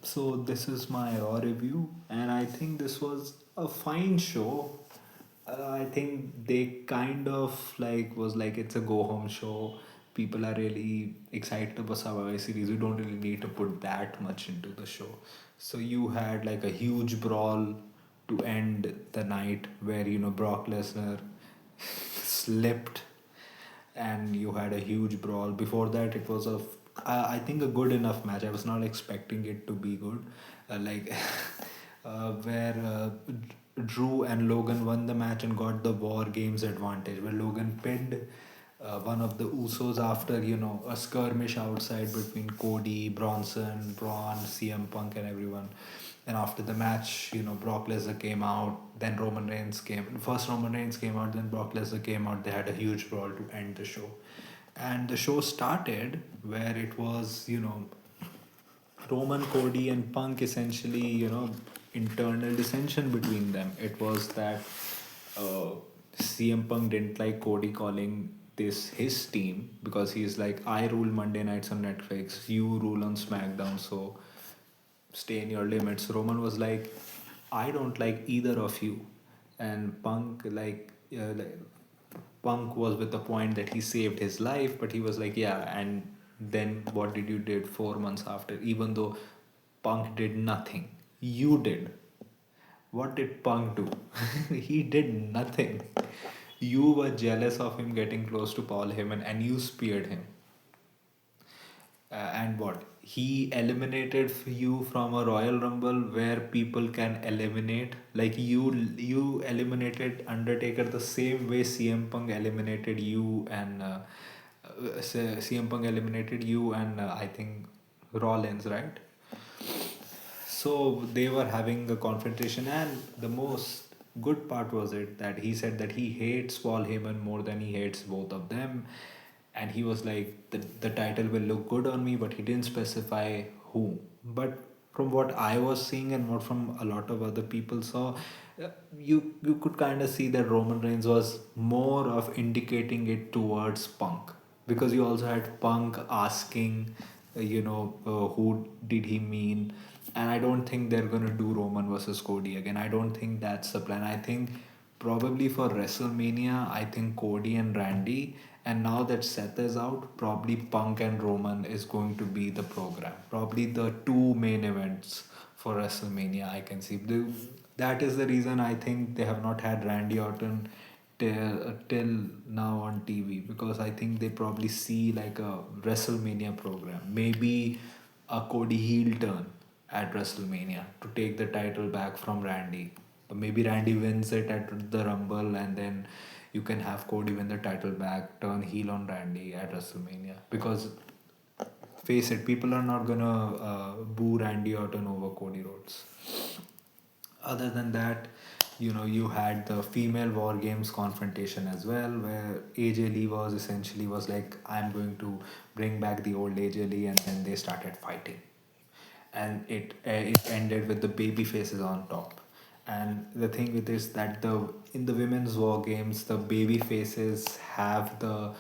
So this is my raw review, and I think this was a fine show. I think they kind of like was like it's a go home show. People are really excited about Survivor series. We don't really need to put that much into the show. So you had like a huge brawl to end the night where Brock Lesnar slipped and you had a huge brawl. Before that, it was I think a good enough match. I was not expecting it to be good, like where Drew and Logan won the match and got the War Games advantage. Where Logan pinned one of the Usos after a skirmish outside between Cody, Bronson, Braun, CM Punk, and everyone. And after the match, Brock Lesnar came out. Then Roman Reigns came. First Roman Reigns came out. Then Brock Lesnar came out. They had a huge brawl to end the show, and the show started where it was Roman, Cody, and Punk essentially internal dissension between them. It was that uh, CM Punk didn't like Cody calling this his team because he's like, I rule Monday nights on Netflix, you rule on SmackDown, so stay in your limits. Roman was like, I don't like either of you, and Punk was with the point that he saved his life, but he was like, yeah, and then what did you did 4 months after? Even though Punk did nothing, you did. What did Punk do? He did nothing. You were jealous of him getting close to Paul Heyman and you speared him. And what? He eliminated you from a Royal Rumble where people can eliminate. Like you eliminated Undertaker the same way CM Punk eliminated you and CM Punk eliminated you and I think Rollins, right? So they were having a confrontation, and the most good part was it that he said that he hates Paul Heyman more than he hates both of them, and he was like, the title will look good on me, but he didn't specify who. But from what I was seeing and what from a lot of other people saw, you could kind of see that Roman Reigns was more of indicating it towards Punk, because you also had Punk asking, who did he mean, and I don't think they're gonna do Roman versus Cody again. I don't think that's the plan. I think probably for WrestleMania, I think Cody and Randy, and now that Seth is out, probably Punk and Roman is going to be the program. Probably the two main events for WrestleMania. I can see that is the reason I think they have not had Randy Orton till now on TV, because I think they probably see like a WrestleMania program, maybe a Cody heel turn at WrestleMania to take the title back from Randy. Maybe Randy wins it at the Rumble, and then you can have Cody win the title back, turn heel on Randy at WrestleMania. Because face it, people are not gonna boo Randy Orton over Cody Rhodes. Other than that, you had the female war games confrontation as well, where AJ Lee was essentially was like, I'm going to bring back the old AJ Lee, and then they started fighting, and it ended with the baby faces on top. And the thing with is that the in the women's war games, the baby faces have the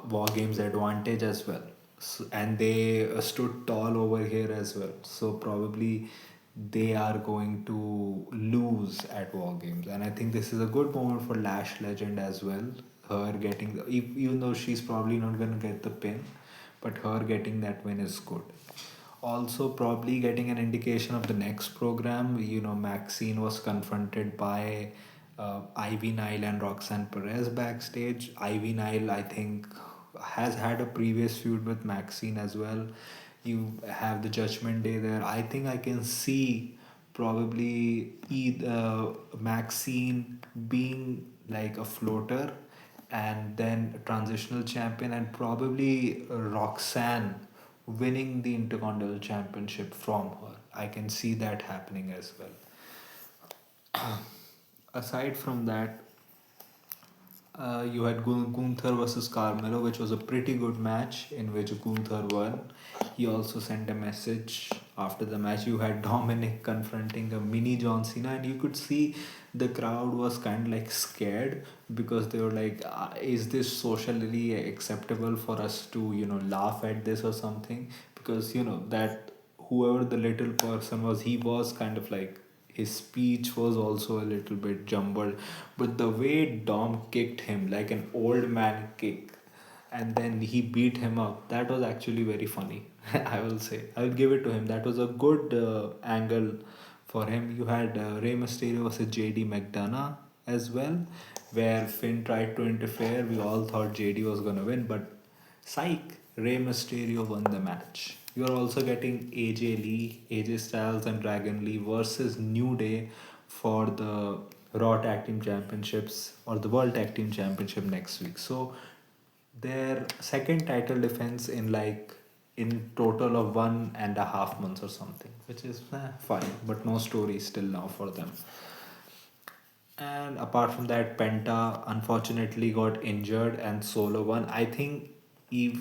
war games advantage as well. And they stood tall over here as well, so probably they are going to lose at war games. And I think this is a good moment for Lash Legend as well, her getting even though she's probably not going to get the pin, but her getting that win is good. Also, probably getting an indication of the next program. Maxine was confronted by Ivy Nile and Roxanne Perez backstage. Ivy Nile, I think, has had a previous feud with Maxine as well. You have the Judgment Day there. I think I can see probably either Maxine being like a floater and then a transitional champion, and probably Roxanne winning the Intercontinental Championship from her. I can see that happening as well. Aside from that, you had Gunther versus Carmelo, which was a pretty good match in which Gunther won. He also sent a message after the match. You had Dominic confronting a mini John Cena, and you could see the crowd was kind of like scared, because they were like, "Is this socially acceptable for us to laugh at this or something?" Because that whoever the little person was, he was kind of like, his speech was also a little bit jumbled, but the way Dom kicked him like an old man kick, and then he beat him up, that was actually very funny. I will say, I will give it to him. That was a good angle for him. You had Rey Mysterio versus JD McDonough as well, where Finn tried to interfere. We all thought JD was gonna win, but psych, Rey Mysterio won the match. You are also getting AJ Lee, AJ Styles, and Dragon Lee versus New Day for the Raw Tag Team Championships or the World Tag Team Championship next week. So their second title defense in like in total of 1.5 months or something, which is fine, but no story still now for them. And apart from that, Penta unfortunately got injured and Solo won. I think if,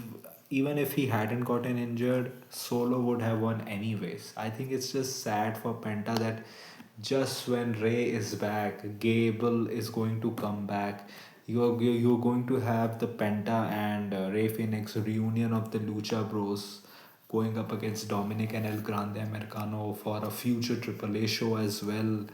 even if he hadn't gotten injured, Solo would have won anyways. I think it's just sad for Penta that just when Ray is back, Gable is going to come back. You're going to have the Penta and Ray Phoenix reunion of the Lucha Bros going up against Dominic and El Grande Americano for a future Triple A show as well,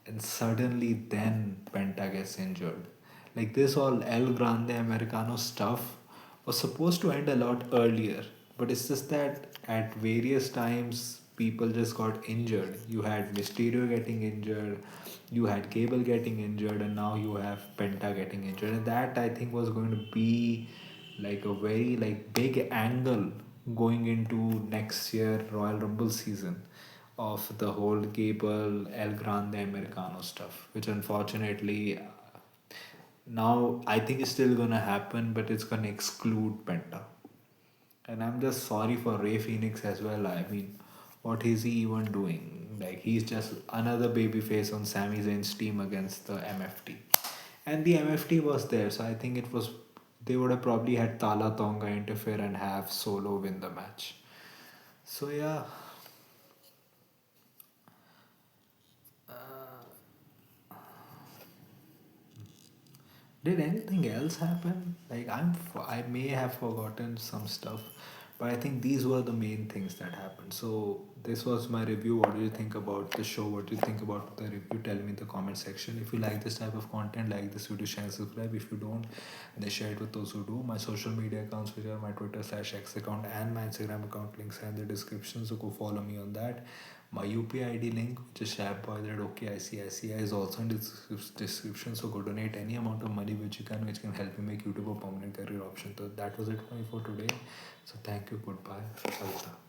and suddenly then Penta gets injured. Like this all El Grande Americano stuff was supposed to end a lot earlier, but it's just that at various times people just got injured. You had Mysterio getting injured, you had Cable getting injured, and now you have Penta getting injured. And that I think was going to be like a very like big angle going into next year Royal Rumble season of the whole Gable El Grande Americano stuff, which unfortunately now I think it's still gonna happen, but it's gonna exclude Penta. And I'm just sorry for Ray Phoenix as well. I mean, what is he even doing? Like he's just another babyface on Sami Zayn's team against the MFT. And the MFT was there, so I think it was, they would have probably had Tala Tonga interfere and have Solo win the match. So yeah, did anything else happen? Like I may have forgotten some stuff, but I think these were the main things that happened. So this was my review. What do you think about the show? What do you think about the review? Tell me in the comment section. If you like this type of content, like this video, share and subscribe. If you don't, then share it with those who do. My social media accounts, which are my Twitter/X account and my Instagram account, links are in the description. So go follow me on that. My UPI ID link, which is shareboy@okicici, is also in the description. So go donate any amount of money which you can, which can help me make YouTube a permanent career option. So that was it for me for today. So thank you. Goodbye. Alta.